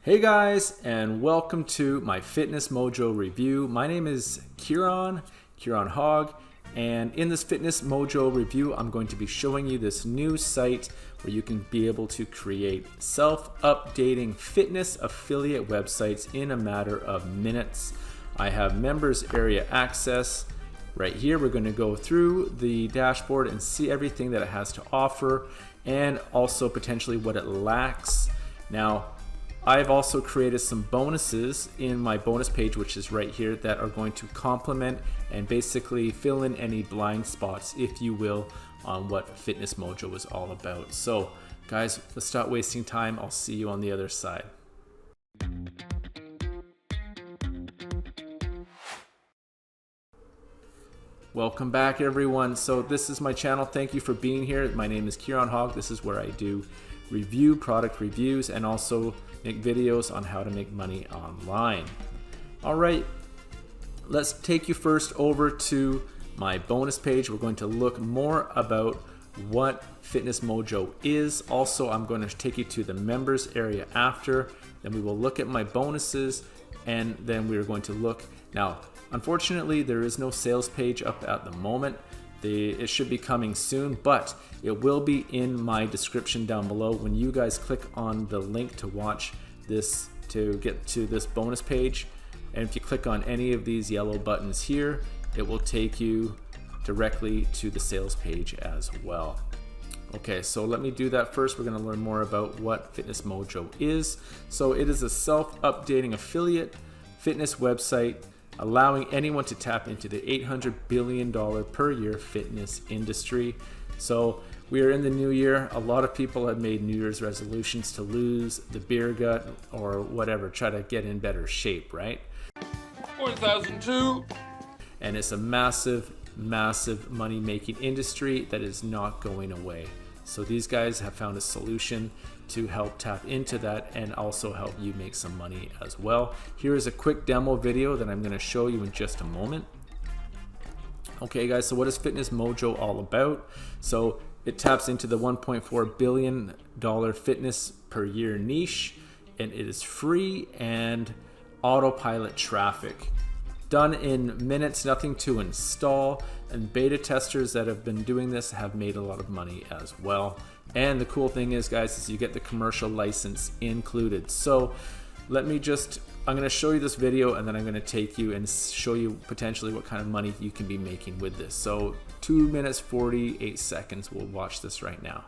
Hey guys, and welcome to my FitnessMojo review. My name is Keiron Hogg, and in this FitnessMojo review, I'm going to be showing you this new site where you can be able to create self-updating fitness affiliate websites in a matter of minutes. I have members area access. Right here, we're going to go through the dashboard and see everything that it has to offer and also potentially what it lacks. Now, I've also created some bonuses in my bonus page, which is right here, that are going to complement and basically fill in any blind spots, if you will, on what FitnessMojo is all about. So guys, let's stop wasting time. I'll see you on the other side. Welcome back, everyone. So this is my channel. Thank you for being here. My name is Keiron Hogg. This is where I do product reviews and also make videos on how to make money online. All right, let's take you first over to my bonus page. We're going to look more about what FitnessMojo is. Also, I'm going to take you to the members area after. Then we will look at my bonuses, and then we're going to look. Now, unfortunately, there is no sales page up at the moment. It should be coming soon, but it will be in my description down below when you guys click on the link to watch this, to get to this bonus page. And if you click on any of these yellow buttons here, it will take you directly to the sales page as well. Okay, so let me do that first. We're going to learn more about what FitnessMojo is. So it is a self-updating affiliate fitness website allowing anyone to tap into the $800 billion per year fitness industry. So we are in the new year. A lot of people have made New Year's resolutions to lose the beer gut or whatever, try to get in better shape, right? 1002. And it's a massive money-making industry that is not going away. So these guys have found a solution to help tap into that and also help you make some money as well. Here is a quick demo video that I'm going to show you in just a moment. Okay guys, so what is FitnessMojo all about? So it taps into the $1.4 billion fitness per year niche, and it is free and autopilot traffic. Done in minutes, nothing to install, and beta testers that have been doing this have made a lot of money as well. And the cool thing is, guys, is you get the commercial license included. So I'm going to show you this video, and then I'm going to take you and show you potentially what kind of money you can be making with this. So 2 minutes 48 seconds, we'll watch this right now.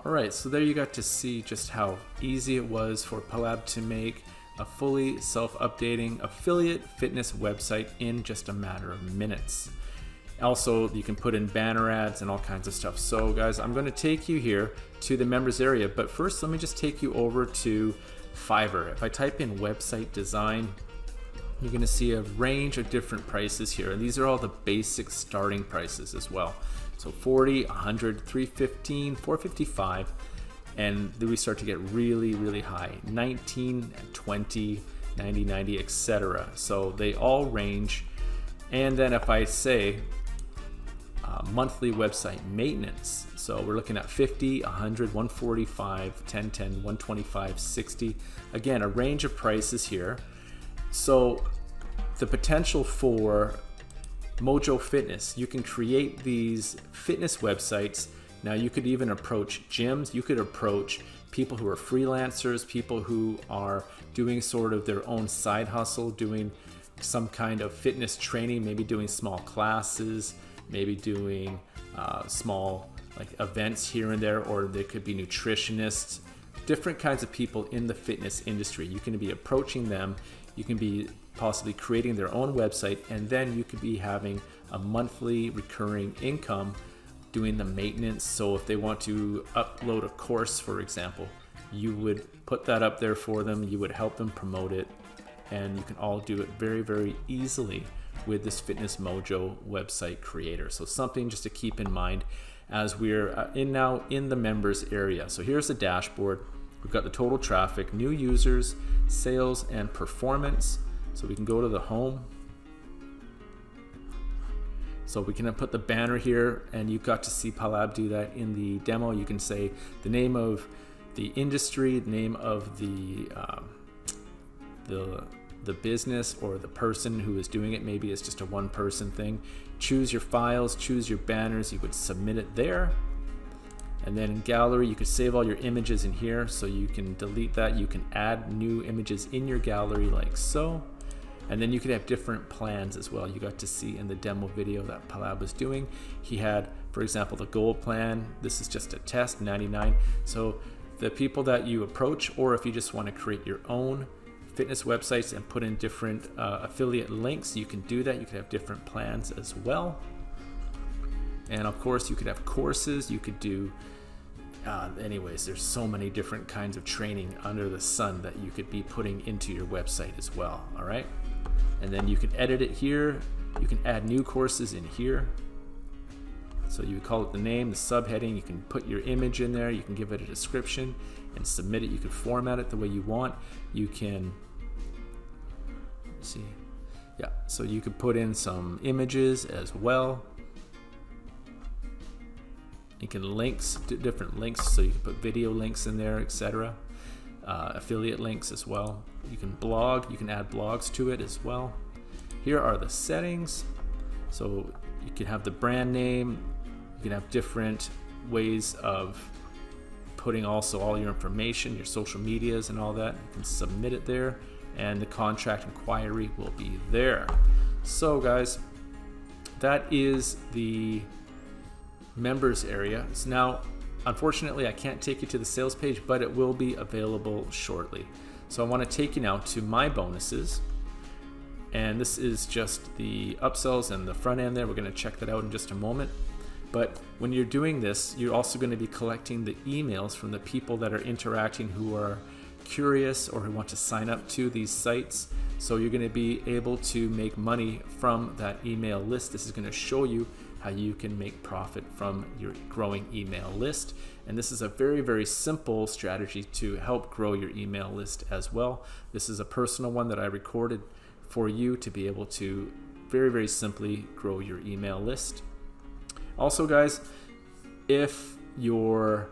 Alright, so there you got to see just how easy it was for Palab to make a fully self-updating affiliate fitness website in just a matter of minutes. Also, you can put in banner ads and all kinds of stuff. So guys, I'm going to take you here to the members area, but first let me just take you over to Fiverr. If I type in website design, you're going to see a range of different prices here, and these are all the basic starting prices as well. So 40, 100, 315, 455, and then we start to get really, really high, 19, 20, 90, 90, etc. So they all range. And then if I say monthly website maintenance, so we're looking at 50, 100, 145, 1010, 125, 60. Again, a range of prices here. So the potential for Mojo Fitness, you can create these fitness websites. Now you could even approach gyms, you could approach people who are freelancers, people who are doing sort of their own side hustle, doing some kind of fitness training, maybe doing small classes, maybe doing small like events here and there, or they could be nutritionists, different kinds of people in the fitness industry. You can be approaching them, you can be possibly creating their own website, and then you could be having a monthly recurring income doing the maintenance. So if they want to upload a course, for example, you would put that up there for them, you would help them promote it, and you can all do it very, very easily with this FitnessMojo website creator. So something just to keep in mind as we're now in the members area. So here's the dashboard. We've got the total traffic, new users, sales, and performance. So we can go to the home. So we can put the banner here, and you got to see Palab do that in the demo. You can say the name of the industry, the name of the business or the person who is doing it. Maybe it's just a one-person thing. Choose your files, choose your banners. You would submit it there. And then in gallery, you could save all your images in here, so you can delete that. You can add new images in your gallery like so. And then you could have different plans as well. You got to see in the demo video that Palab was doing. He had, for example, the gold plan. This is just a test, 99. So the people that you approach, or if you just want to create your own fitness websites and put in different affiliate links, you can do that. You could have different plans as well. And of course, you could have courses. You could do anyways, there's so many different kinds of training under the sun that you could be putting into your website as well. All right, and then you can edit it here. You can add new courses in here. So you call it the name, the subheading. You can put your image in there. You can give it a description and submit it. You can format it the way you want. You can see, yeah. So you could put in some images as well. You can links, different links, so you can put video links in there, etc. Affiliate links as well. You can blog, you can add blogs to it as well. Here are the settings. So you can have the brand name, you can have different ways of putting also all your information, your social medias and all that. You can submit it there, and the contract inquiry will be there. So guys, that is the members area. So now, unfortunately, I can't take you to the sales page, but it will be available shortly. So I want to take you now to my bonuses, and this is just the upsells and the front end there. We're going to check that out in just a moment. But when you're doing this, you're also going to be collecting the emails from the people that are interacting, who are curious or who want to sign up to these sites. So you're going to be able to make money from that email list. This is going to show you how you can make profit from your growing email list. And this is a very, very simple strategy to help grow your email list as well. This is a personal one that I recorded for you to be able to very, very simply grow your email list. Also, guys, if your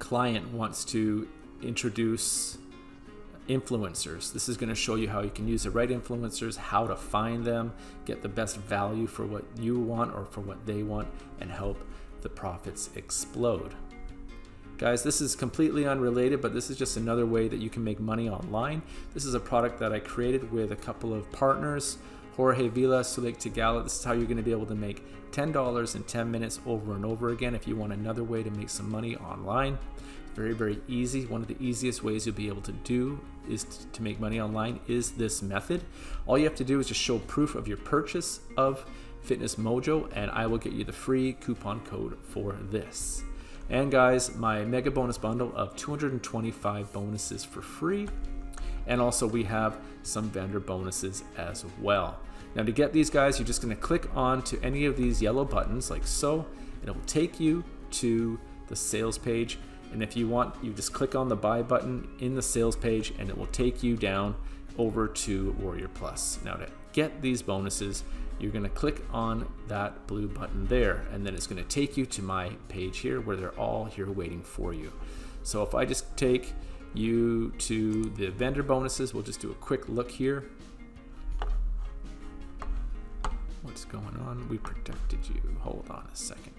client wants to introduce influencers, this is going to show you how you can use the right influencers, how to find them, get the best value for what you want or for what they want, and help the profits explode. Guys, this is completely unrelated, but this is just another way that you can make money online. This is a product that I created with a couple of partners. Jorge Vila, Sulik Tagala. This is how you're going to be able to make $10 in 10 minutes over and over again. If you want another way to make some money online, very, very easy. One of the easiest ways you'll be able to do is to make money online is this method. All you have to do is just show proof of your purchase of FitnessMojo, and I will get you the free coupon code for this. And guys, my mega bonus bundle of 225 bonuses for free. And also we have some vendor bonuses as well. Now to get these guys, you're just going to click on to any of these yellow buttons like so, and it will take you to the sales page. And if you want, you just click on the buy button in the sales page and it will take you down over to Warrior Plus. Now to get these bonuses, you're going to click on that blue button there, and then it's going to take you to my page here where they're all here waiting for you. So if I just take you to the vendor bonuses, we'll just do a quick look here. What's going on? We protected you. Hold on a second.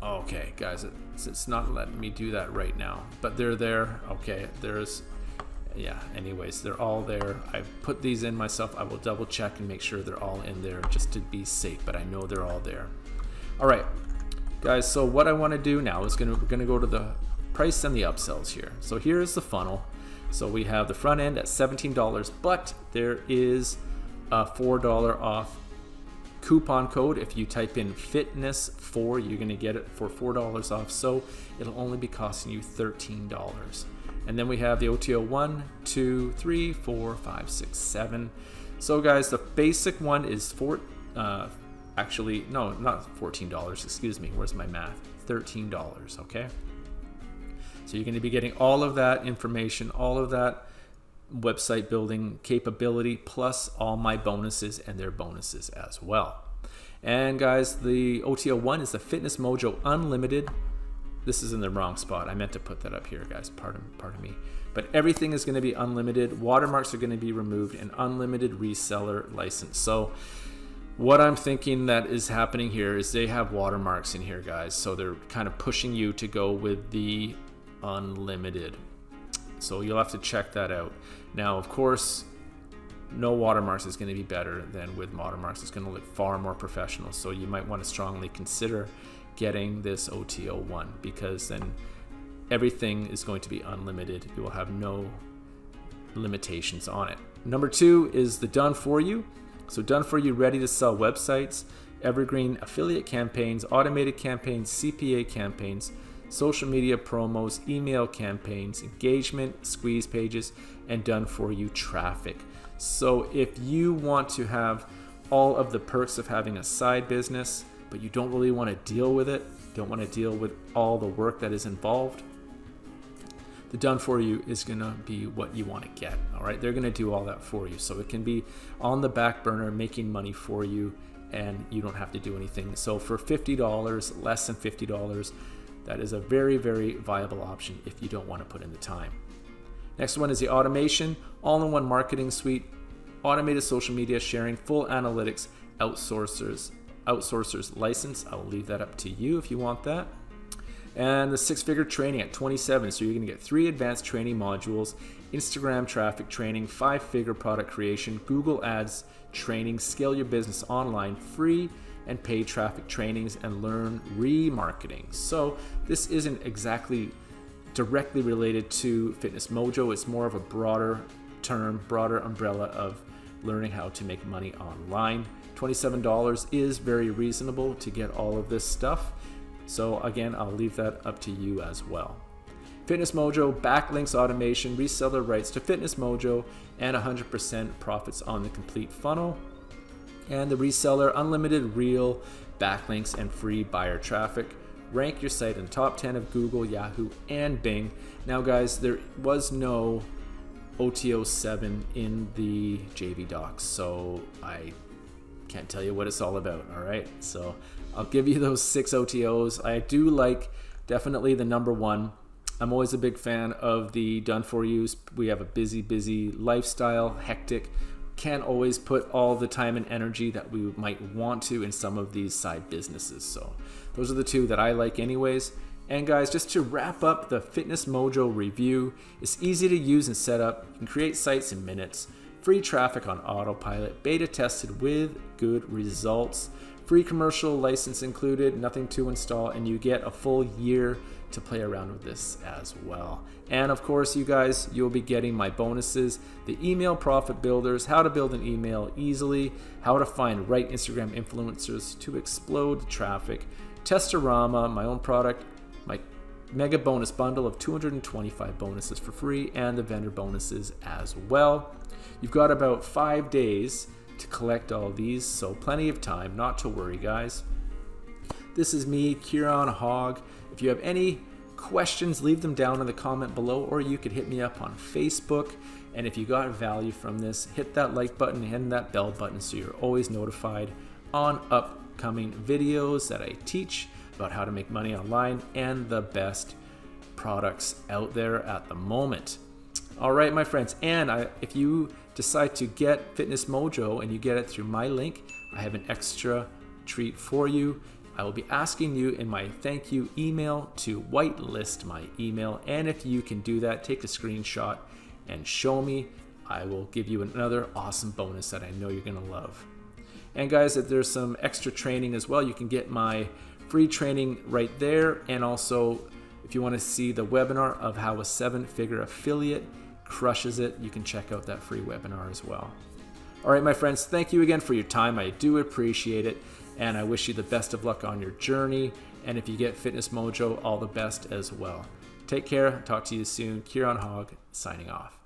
Okay, guys, it's not letting me do that right now, but they're there. Okay, yeah, anyways, they're all there. I put these in myself. I will double check and make sure they're all in there just to be safe, but I know they're all there. All right, guys, so what I want to do now is we're gonna go to the price and the upsells here. So here's the funnel. So we have the front end at $17, but there is a $4 off coupon code. If you type in FitnessMojo, you're going to get it for $4 off, so it'll only be costing you $13. And then we have the OTO 1, 2, 3, 4, 5, 6, 7. So guys, the basic one is actually no, not $14, excuse me, where's my math? $13, okay? So you're going to be getting all of that information, all of that website building capability, plus all my bonuses and their bonuses as well. And guys, the OTO 1 is the FitnessMojo Unlimited. This is in the wrong spot. I meant to put that up here, guys. Pardon me. But everything is going to be unlimited. Watermarks are going to be removed, and unlimited reseller license. So what I'm thinking that is happening here is they have watermarks in here, guys. So they're kind of pushing you to go with the unlimited. So you'll have to check that out. Now, of course, no watermarks is going to be better than with watermarks. It's going to look far more professional. So you might want to strongly consider getting this OTO 1, because then everything is going to be unlimited. You will have no limitations on it. Number 2 is the done for you. So done for you, ready to sell websites, evergreen affiliate campaigns, automated campaigns, CPA campaigns, social media promos, email campaigns, engagement, squeeze pages, and done for you traffic. So if you want to have all of the perks of having a side business, but you don't really want to deal with it, don't want to deal with all the work that is involved, the done for you is going to be what you want to get. All right, they're going to do all that for you. So it can be on the back burner making money for you, and you don't have to do anything. So for $50, less than $50, that is a very, very viable option if you don't want to put in the time. Next one is the automation, all-in-one marketing suite, automated social media sharing, full analytics, outsourcers license. I will leave that up to you if you want that. And the six-figure training at 27. So you're going to get 3 advanced training modules, Instagram traffic training, 5-figure product creation, Google Ads training, scale your business online, free and paid traffic trainings, and learn remarketing. So this isn't exactly directly related to FitnessMojo. It's more of a broader term, broader umbrella of learning how to make money online. $27 is very reasonable to get all of this stuff. So again, I'll leave that up to you as well. FitnessMojo, backlinks automation, reseller rights to FitnessMojo, and 100% profits on the complete funnel. And the reseller, unlimited real backlinks and free buyer traffic. Rank your site in the top 10 of Google, Yahoo, and Bing. Now guys, there was no OTO 7 in the JV docs, so I can't tell you what it's all about, all right? So I'll give you those 6 OTOs. I do like definitely the number 1. I'm always a big fan of the done for yous. We have a busy lifestyle, hectic. Can't always put all the time and energy that we might want to in some of these side businesses. So those are the 2 that I like anyways. And guys, just to wrap up the FitnessMojo review, it's easy to use and set up. You can create sites in minutes. Free traffic on autopilot, beta tested with good results. Free commercial license included, nothing to install, and you get a full year to play around with this as well. And of course, you guys, you'll be getting my bonuses, the email profit builders, how to build an email easily, how to find right Instagram influencers to explode traffic, Testorama, my own product, my mega bonus bundle of 225 bonuses for free, and the vendor bonuses as well. You've got about 5 days to collect all these, so plenty of time, not to worry, guys. This is me, Keiron Hogg. If you have any questions, leave them down in the comment below, or you could hit me up on Facebook. And if you got value from this, hit that like button and that bell button so you're always notified on upcoming videos that I teach about how to make money online and the best products out there at the moment. All right, my friends, and if you decide to get FitnessMojo and you get it through my link, I have an extra treat for you. I will be asking you in my thank you email to whitelist my email, and if you can do that, take a screenshot and show me. I will give you another awesome bonus that I know you're gonna love. And guys, if there's some extra training as well, you can get my free training right there, and also if you want to see the webinar of how a 7-figure affiliate crushes it, you can check out that free webinar as well. All right, my friends, thank you again for your time. I do appreciate it, and I wish you the best of luck on your journey. And if you get FitnessMojo, all the best as well. Take care. Talk to you soon. Keiron Hogg signing off.